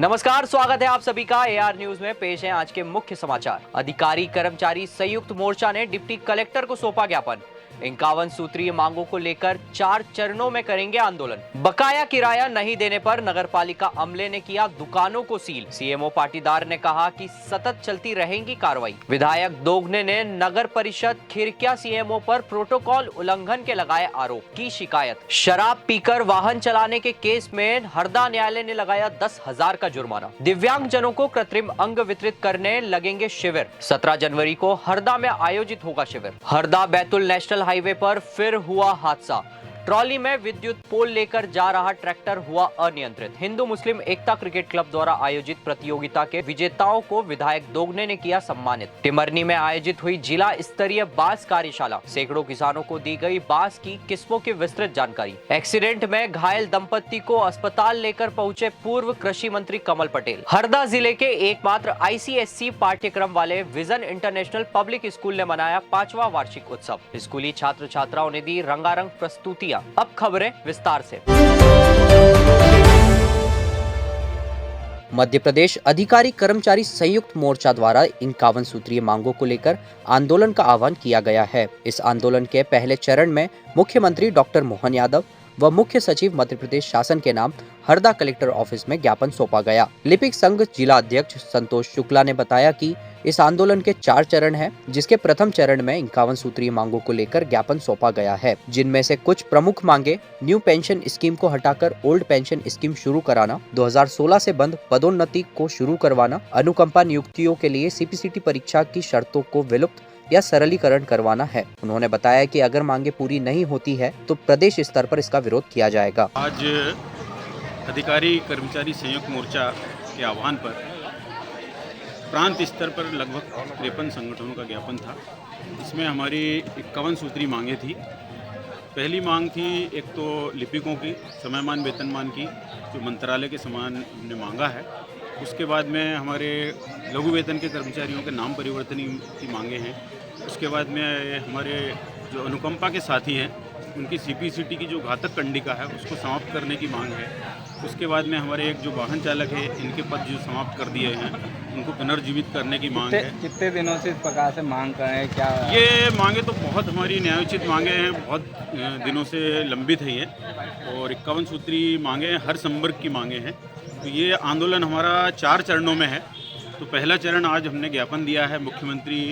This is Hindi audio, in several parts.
नमस्कार, स्वागत है आप सभी का एआर न्यूज में। पेश है आज के मुख्य समाचार। अधिकारी कर्मचारी संयुक्त मोर्चा ने डिप्टी कलेक्टर को सौंपा ज्ञापन। 51 सूत्रीय मांगों को लेकर 4 चरणों में करेंगे आंदोलन। बकाया किराया नहीं देने पर नगरपालिका अमले ने किया दुकानों को सील। सीएमओ पाटीदार ने कहा कि सतत चलती रहेगी कार्रवाई। विधायक दोगने ने नगर परिषद खिरकिया सीएमओ पर प्रोटोकॉल उल्लंघन के लगाए आरोप की शिकायत। शराब पीकर वाहन चलाने के केस में हरदा न्यायालय ने लगाया 10,000 का जुर्माना। दिव्यांग जनों को कृत्रिम अंग वितरित करने लगेंगे शिविर। 17 जनवरी को हरदा में आयोजित होगा शिविर। हरदा बैतुल नेशनल हाईवे पर फिर हुआ हादसा। ट्रॉली में विद्युत पोल लेकर जा रहा ट्रैक्टर हुआ अनियंत्रित। हिंदू मुस्लिम एकता क्रिकेट क्लब द्वारा आयोजित प्रतियोगिता के विजेताओं को विधायक दोगने ने किया सम्मानित। टिमरनी में आयोजित हुई जिला स्तरीय बांस कार्यशाला। सैकड़ों किसानों को दी गई बांस की किस्मों की विस्तृत जानकारी। एक्सीडेंट में घायल दंपति को अस्पताल लेकर पहुंचे पूर्व कृषि मंत्री कमल पटेल। हरदा जिले के एकमात्र ICSC पाठ्यक्रम वाले विजन इंटरनेशनल पब्लिक स्कूल ने मनाया 5वां वार्षिक उत्सव। स्कूली छात्र छात्राओं ने दी रंगारंग प्रस्तुतियां। अब खबरें विस्तार से। मध्य प्रदेश अधिकारी कर्मचारी संयुक्त मोर्चा द्वारा 51 सूत्रीय मांगों को लेकर आंदोलन का आह्वान किया गया है। इस आंदोलन के पहले चरण में मुख्यमंत्री डॉक्टर मोहन यादव व मुख्य सचिव मध्य प्रदेश शासन के नाम हरदा कलेक्टर ऑफिस में ज्ञापन सौंपा गया। लिपिक संघ जिला अध्यक्ष संतोष शुक्ला ने बताया कि इस आंदोलन के 4 चरण हैं, जिसके प्रथम चरण में 51 सूत्रीय मांगों को लेकर ज्ञापन सौंपा गया है, जिनमें से कुछ प्रमुख मांगे न्यू पेंशन स्कीम को हटाकर ओल्ड पेंशन स्कीम शुरू कराना, 2016 से बंद पदोन्नति को शुरू करवाना, अनुकंपा नियुक्तियों के लिए CPCT परीक्षा की शर्तों को विलुप्त या सरलीकरण करवाना है। उन्होंने बताया कि अगर मांगे पूरी नहीं होती है तो प्रदेश स्तर पर इसका विरोध किया जाएगा। आज अधिकारी कर्मचारी संयुक्त मोर्चा के आह्वान पर प्रांत स्तर पर लगभग 53 संगठनों का ज्ञापन था। इसमें हमारी 51 सूत्री मांगे थी। पहली मांग थी एक तो लिपिकों की समयमान वेतनमान की, जो मंत्रालय के समान हमने मांगा है। उसके बाद में हमारे लघु वेतन के कर्मचारियों के नाम परिवर्तन की मांगे हैं। उसके बाद में हमारे जो अनुकंपा के साथी हैं उनकी CPCT की जो घातक कंडिका है उसको समाप्त करने की मांग है। उसके बाद में हमारे एक जो वाहन चालक है इनके पद जो समाप्त कर दिए हैं उनको पुनर्जीवित करने की मांग है। कितने दिनों से इस प्रकार से मांग कर रहे हैं? क्या ये मांगे तो बहुत हमारी न्यायोचित मांगे हैं, बहुत दिनों से लंबित है ये, और 51 सूत्री मांगे हर संवर्ग की मांगे हैं। तो ये आंदोलन हमारा 4 चरणों में है। तो पहला चरण आज हमने ज्ञापन दिया है मुख्यमंत्री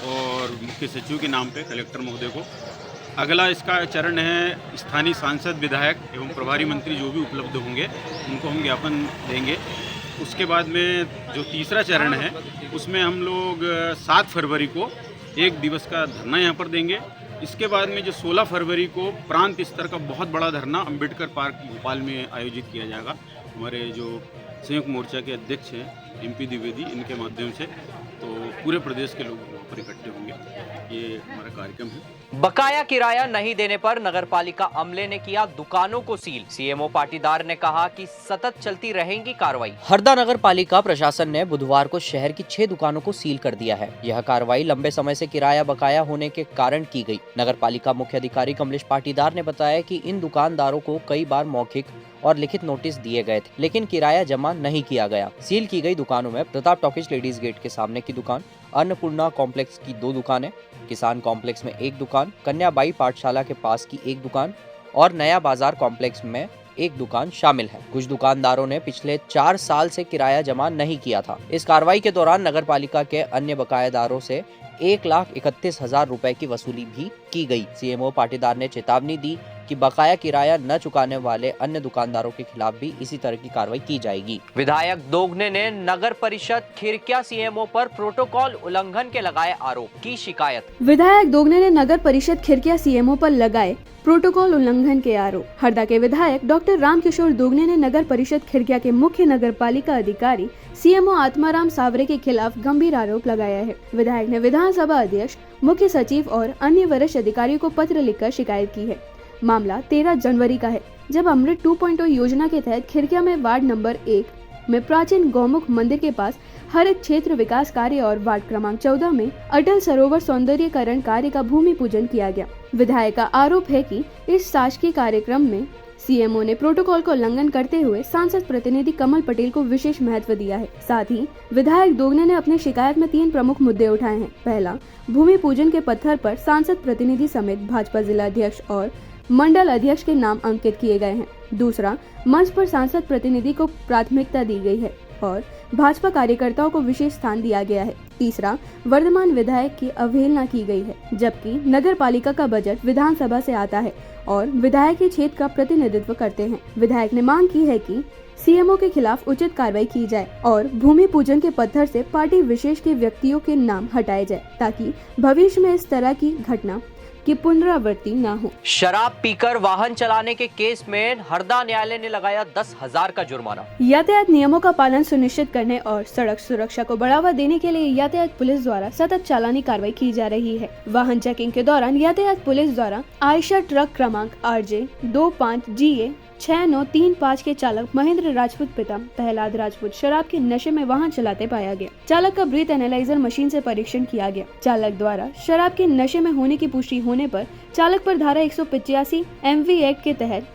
और मुख्य सचिव के नाम पे कलेक्टर महोदय को। अगला इसका चरण है स्थानीय सांसद, विधायक एवं प्रभारी मंत्री जो भी उपलब्ध होंगे उनको हम ज्ञापन देंगे। उसके बाद में जो तीसरा चरण है उसमें हम लोग 7 फरवरी को 1 दिवस का धरना यहाँ पर देंगे। इसके बाद में जो 16 फरवरी को प्रांत स्तर का बहुत बड़ा धरना अम्बेडकर पार्क भोपाल में आयोजित किया जाएगा। हमारे जो संयुक्त मोर्चा के अध्यक्ष हैं MP द्विवेदी, इनके माध्यम से तो पूरे प्रदेश के लोग वहाँ पर इकट्ठे होंगे। ये हमारा कार्यक्रम है। बकाया किराया नहीं देने पर नगरपालिका अमले ने किया दुकानों को सील। सीएमओ पाटीदार ने कहा कि सतत चलती रहेगी कार्रवाई। हरदा नगर पालिका प्रशासन ने बुधवार को शहर की 6 दुकानों को सील कर दिया है। यह कार्रवाई लंबे समय से किराया बकाया होने के कारण की गई। नगर पालिका मुख्य अधिकारी कमलेश पाटीदार ने बताया कि इन दुकानदारों को कई बार मौखिक और लिखित नोटिस दिए गए थे, लेकिन किराया जमा नहीं किया गया। सील की गई दुकानों में प्रताप टॉकीज लेडीज गेट के सामने की दुकान, अन्नपूर्णा कॉम्प्लेक्स की 2 दुकानें, किसान कॉम्प्लेक्स में 1 दुकान, कन्याबाई पाठशाला के पास की 1 दुकान और नया बाजार कॉम्प्लेक्स में 1 दुकान शामिल है। कुछ दुकानदारों ने पिछले 4 साल से किराया जमा नहीं किया था। इस कार्रवाई के दौरान नगर पालिका के अन्य बकायेदारों से 1,31,000 रुपए की वसूली भी की गई। सीएमओ पाटीदार ने चेतावनी दी कि बकाया किराया न चुकाने वाले अन्य दुकानदारों के खिलाफ भी इसी तरह की कार्रवाई की जाएगी। विधायक दोगने ने नगर परिषद खिरकिया सीएमओ पर प्रोटोकॉल उल्लंघन के लगाए आरोप की शिकायत। विधायक दोगने ने नगर परिषद खिरकिया सीएमओ पर लगाए प्रोटोकॉल उल्लंघन के आरोप। हरदा के विधायक डॉक्टर रामकिशोर दोगने ने नगर परिषद खिरकिया के मुख्य नगर पालिका अधिकारी सीएमओ आत्माराम सावरे के खिलाफ गंभीर आरोप लगाया है। विधायक ने विधानसभा अध्यक्ष, मुख्य सचिव और अन्य वरिष्ठ अधिकारियों को पत्र लिखकर शिकायत की है। मामला 13 जनवरी का है, जब अमृत 2.0 योजना के तहत खिरकिया में वार्ड नंबर 1 में प्राचीन गौमुख मंदिर के पास हरित क्षेत्र विकास कार्य और वार्ड क्रमांक 14 में अटल सरोवर सौंदर्यीकरण कार्य का भूमि पूजन किया गया। विधायक का आरोप है कि इस शासकीय कार्यक्रम में सीएमओ ने प्रोटोकॉल का उल्लंघन करते हुए सांसद प्रतिनिधि कमल पटेल को विशेष महत्व दिया है। साथ ही विधायक दोगने ने अपनी शिकायत में 3 प्रमुख मुद्दे उठाए हैं। पहला, भूमि पूजन के पत्थर पर सांसद प्रतिनिधि समेत भाजपा जिला अध्यक्ष और मंडल अध्यक्ष के नाम अंकित किए गए हैं। दूसरा, मंच पर सांसद प्रतिनिधि को प्राथमिकता दी गई है और भाजपा कार्यकर्ताओं को विशेष स्थान दिया गया है। तीसरा, वर्तमान विधायक की अवहेलना की गई है, जबकि नगर पालिका का बजट विधानसभा से आता है और विधायक के क्षेत्र का प्रतिनिधित्व करते हैं। विधायक ने मांग की है कि सीएमओ के खिलाफ उचित कार्रवाई की जाए और भूमि पूजन के पत्थर से पार्टी विशेष के व्यक्तियों के नाम हटाए जाए, ताकि भविष्य में इस तरह की घटना की पुनरावृत्ति न हो। शराब पीकर वाहन चलाने के केस में हरदा न्यायालय ने लगाया 10,000 का जुर्माना। यातायात नियमों का पालन सुनिश्चित करने और सड़क सुरक्षा को बढ़ावा देने के लिए यातायात पुलिस द्वारा सतत चालानी कार्रवाई की जा रही है। वाहन चेकिंग के दौरान यातायात पुलिस द्वारा आयशर ट्रक क्रमांक RJ 25 GA 6935 के चालक महेंद्र राजपूत पिता प्रहलाद राजपूत शराब के नशे में वाहन चलाते पाया गया। चालक का ब्रीथ एनालाइजर मशीन से परीक्षण किया गया। चालक द्वारा शराब के नशे में होने की पुष्टि होने पर चालक पर धारा 185 MV एक्ट के तहत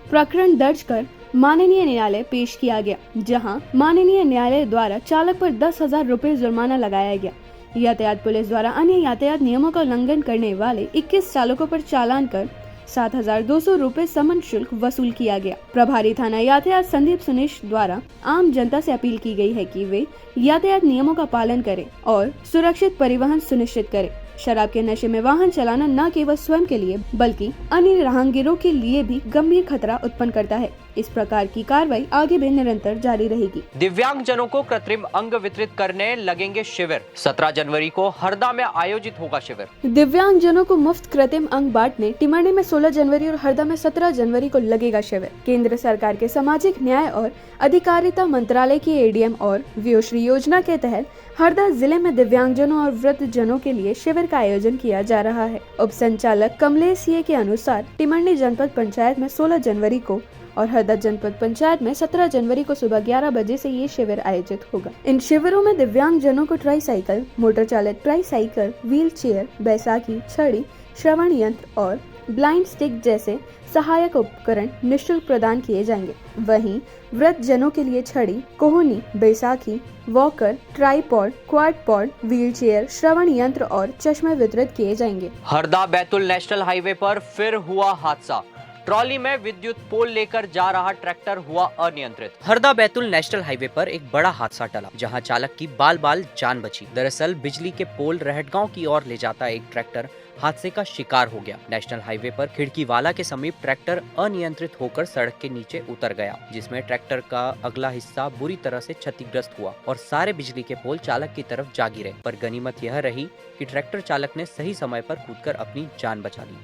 प्रकरण दर्ज कर माननीय न्यायालय पेश किया गया, जहां माननीय न्यायालय द्वारा चालक पर 10,000 रुपए जुर्माना लगाया गया। यातायात पुलिस द्वारा अन्य यातायात नियमों का उल्लंघन करने वाले 21 चालकों पर चालान कर 7,200 रुपए समन शुल्क वसूल किया गया। प्रभारी थाना यातायात संदीप सुनीश द्वारा आम जनता से अपील की गई है कि वे यातायात नियमों का पालन करें और सुरक्षित परिवहन सुनिश्चित करें। शराब के नशे में वाहन चलाना न केवल स्वयं के लिए बल्कि अन्य राहगीरों के लिए भी गंभीर खतरा उत्पन्न करता है। इस प्रकार की कार्रवाई आगे भी निरंतर जारी रहेगी। दिव्यांग जनों को कृत्रिम अंग वितरित करने लगेंगे शिविर। 17 जनवरी को हरदा में आयोजित होगा शिविर। दिव्यांग जनों को मुफ्त कृत्रिम अंग बांटने टिमरनी में 16 जनवरी और हरदा में 17 जनवरी को लगेगा शिविर। केंद्र सरकार के सामाजिक न्याय और अधिकारिता मंत्रालय की ADM और व्योश्री योजना के तहत हरदा जिले में दिव्यांगजनों और वृद्ध जनों के लिए शिविर का आयोजन किया जा रहा है। उप संचालक कमलेश सिंह के अनुसार टिमरनी जनपद पंचायत में 16 जनवरी को और हरदा जनपद पंचायत में 17 जनवरी को सुबह 11 बजे से ये शिविर आयोजित होगा। इन शिविरों में दिव्यांग जनों को ट्राईसाइकिल, मोटर चालित ट्राईसाइकिल, व्हील चेयर, बैसाखी, छड़ी, श्रवण यंत्र और ब्लाइंड स्टिक जैसे सहायक उपकरण निःशुल्क प्रदान किए जाएंगे। वहीं वृद्ध जनों के लिए छड़ी, कोहनी, बैसाखी, walker, tripod, quadpod, wheel chair, श्रवण यंत्र और चश्मे वितरित किए जाएंगे। हरदा बैतुल नेशनल हाईवे पर फिर हुआ हादसा। ट्रॉली में विद्युत पोल लेकर जा रहा ट्रैक्टर हुआ अनियंत्रित। हरदा बैतुल नेशनल हाईवे पर एक बड़ा हादसा टला, जहां चालक की बाल बाल जान बची। दरअसल बिजली के पोल रहटगांव की ओर ले जाता एक ट्रैक्टर हादसे का शिकार हो गया। नेशनल हाईवे पर खिड़कीवाला के समीप ट्रैक्टर अनियंत्रित होकर सड़क के नीचे उतर गया, जिसमें ट्रैक्टर का अगला हिस्सा बुरी तरह से क्षतिग्रस्त हुआ और सारे बिजली के पोल चालक की तरफ जा गिरे। पर गनीमत यह रही कि ट्रैक्टर चालक ने सही समय पर कूदकर अपनी जान बचा ली।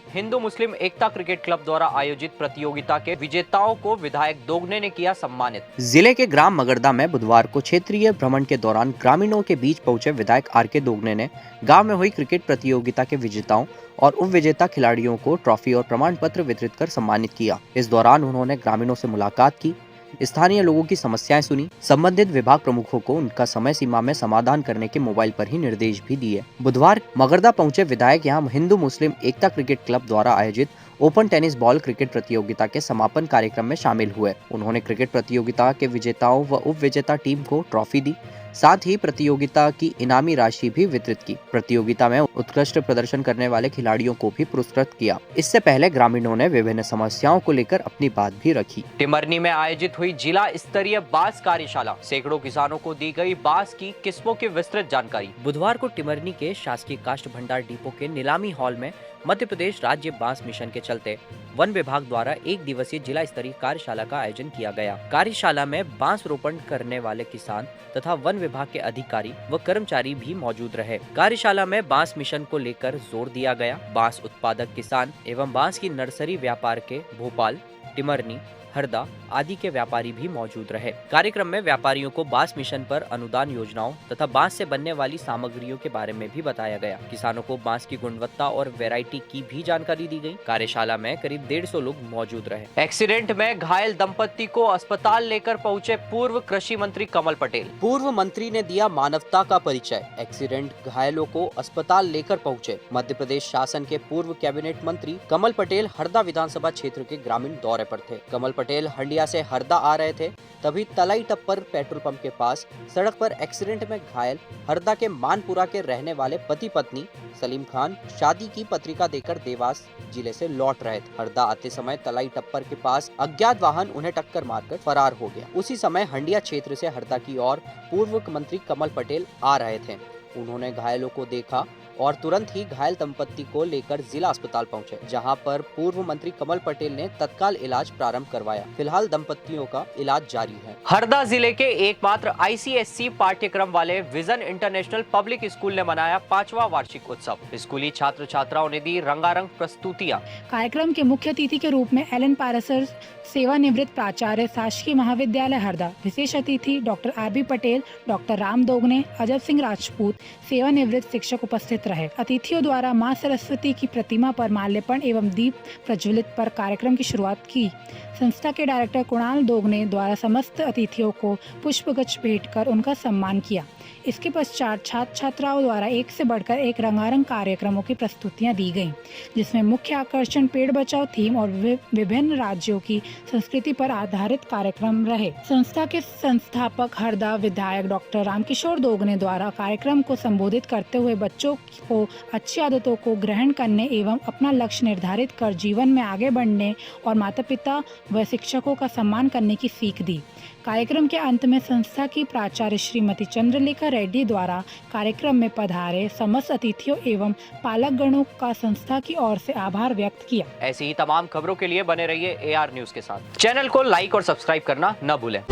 हिंदू मुस्लिम एकता क्रिकेट क्लब द्वारा आयोजित प्रतियोगिता के विजेताओं को विधायक दोगने ने किया सम्मानित। जिले के ग्राम मगरदा में बुधवार को क्षेत्रीय भ्रमण के दौरान ग्रामीणों के बीच पहुंचे विधायक RK दोगने ने गांव में हुई क्रिकेट प्रतियोगिता के विजेताओं और उप विजेता खिलाड़ियों को ट्रॉफी और प्रमाण पत्र वितरित कर सम्मानित किया। इस दौरान उन्होंने ग्रामीणों से मुलाकात की, स्थानीय लोगों की समस्याएं सुनी, संबंधित विभाग प्रमुखों को उनका समय सीमा में समाधान करने के मोबाइल पर ही निर्देश भी दिए। बुधवार मगरदा पहुंचे विधायक यहां हिंदू मुस्लिम एकता क्रिकेट क्लब द्वारा आयोजित ओपन टेनिस बॉल क्रिकेट प्रतियोगिता के समापन कार्यक्रम में शामिल हुए। उन्होंने क्रिकेट प्रतियोगिता के विजेताओं व उप विजेता टीम को ट्रॉफी दी, साथ ही प्रतियोगिता की इनामी राशि भी वितरित की। प्रतियोगिता में उत्कृष्ट प्रदर्शन करने वाले खिलाड़ियों को भी पुरस्कृत किया। इससे पहले ग्रामीणों ने विभिन्न समस्याओं को लेकर अपनी बात भी रखी। टिमरनी में आयोजित हुई जिला स्तरीय बांस कार्यशाला, सैकड़ों किसानों को दी गई बांस की किस्मों की विस्तृत जानकारी। बुधवार को टिमरनी के शासकीय काष्ठ भंडार डिपो के नीलामी हॉल में मध्य प्रदेश राज्य बांस मिशन के चलते वन विभाग द्वारा 1 दिवसीय जिला स्तरीय कार्यशाला का आयोजन किया गया। कार्यशाला में बांस रोपण करने वाले किसान तथा वन विभाग के अधिकारी व कर्मचारी भी मौजूद रहे। कार्यशाला में बांस मिशन को लेकर जोर दिया गया। बांस उत्पादक किसान एवं बांस की नर्सरी व्यापार के भोपाल, टिमरनी, हरदा आदि के व्यापारी भी मौजूद रहे। कार्यक्रम में व्यापारियों को बांस मिशन पर अनुदान योजनाओं तथा बांस से बनने वाली सामग्रियों के बारे में भी बताया गया। किसानों को बांस की गुणवत्ता और वैरायटी की भी जानकारी दी गई। कार्यशाला में करीब 150 लोग मौजूद रहे। एक्सीडेंट में घायल दंपति को अस्पताल लेकर पहुंचे पूर्व कृषि मंत्री कमल पटेल। पूर्व मंत्री ने दिया मानवता का परिचय। एक्सीडेंट घायलों को अस्पताल लेकर पहुंचे। मध्य प्रदेश शासन के पूर्व कैबिनेट मंत्री कमल पटेल हरदा विधानसभा क्षेत्र के ग्रामीण दौरे पर थे। कमल पटेल हंडिया से हरदा आ रहे थे, तभी तलाई टप्पर पेट्रोल पंप के पास सड़क पर एक्सीडेंट में घायल हरदा के मानपुरा के रहने वाले पति पत्नी सलीम खान शादी की पत्रिका देकर देवास जिले से लौट रहे थे। हरदा आते समय तलाई टप्पर के पास अज्ञात वाहन उन्हें टक्कर मारकर फरार हो गया। उसी समय हंडिया क्षेत्र से हरदा की ओर पूर्व मंत्री कमल पटेल आ रहे थे। उन्होंने घायलों को देखा और तुरंत ही घायल दंपति को लेकर जिला अस्पताल पहुंचे, जहां पर पूर्व मंत्री कमल पटेल ने तत्काल इलाज प्रारंभ करवाया। फिलहाल दंपतियों का इलाज जारी है। हरदा जिले के एकमात्र ICSC पाठ्यक्रम वाले विजन इंटरनेशनल पब्लिक स्कूल ने मनाया 5वां वार्षिक उत्सव। स्कूली छात्र छात्राओं ने दी रंगारंग प्रस्तुतियां। कार्यक्रम के मुख्य अतिथि के रूप में एलन पारसर, सेवानिवृत्त प्राचार्य, शासकीय महाविद्यालय हरदा, विशेष अतिथि doctor RB Patel, doctor Ram Dogne, Ajab Singh Rajput, सेवानिवृत्त शिक्षक उपस्थित रहे। अतिथियों द्वारा मां सरस्वती की प्रतिमा पर माल्यार्पण एवं दीप प्रज्वलित पर कार्यक्रम की शुरुआत की। संस्था के डायरेक्टर कुणाल दोगने द्वारा समस्त अतिथियों को पुष्पगुच्छ भेंट कर उनका सम्मान किया। इसके पश्चात छात्र छात्राओं द्वारा एक से बढ़कर एक रंगारंग कार्यक्रमों की प्रस्तुतियां दी गईं, जिसमें मुख्य आकर्षण पेड़ बचाओ थीम और विभिन्न राज्यों की संस्कृति पर आधारित कार्यक्रम रहे। संस्था के संस्थापक हरदा विधायक डॉक्टर रामकिशोर दोगने द्वारा कार्यक्रम को संबोधित करते हुए बच्चों को अच्छी आदतों को ग्रहण करने एवं अपना लक्ष्य निर्धारित कर जीवन में आगे बढ़ने और माता पिता व शिक्षकों का सम्मान करने की सीख दी। कार्यक्रम के अंत में संस्था की प्राचार्य श्रीमती चंद्रलेखा रेड्डी द्वारा कार्यक्रम में पधारे समस्त अतिथियों एवं पालक गणों का संस्था की ओर से आभार व्यक्त किया। ऐसी ही तमाम खबरों के लिए बने रहिए AR न्यूज के साथ। चैनल को लाइक और सब्सक्राइब करना न भूलें।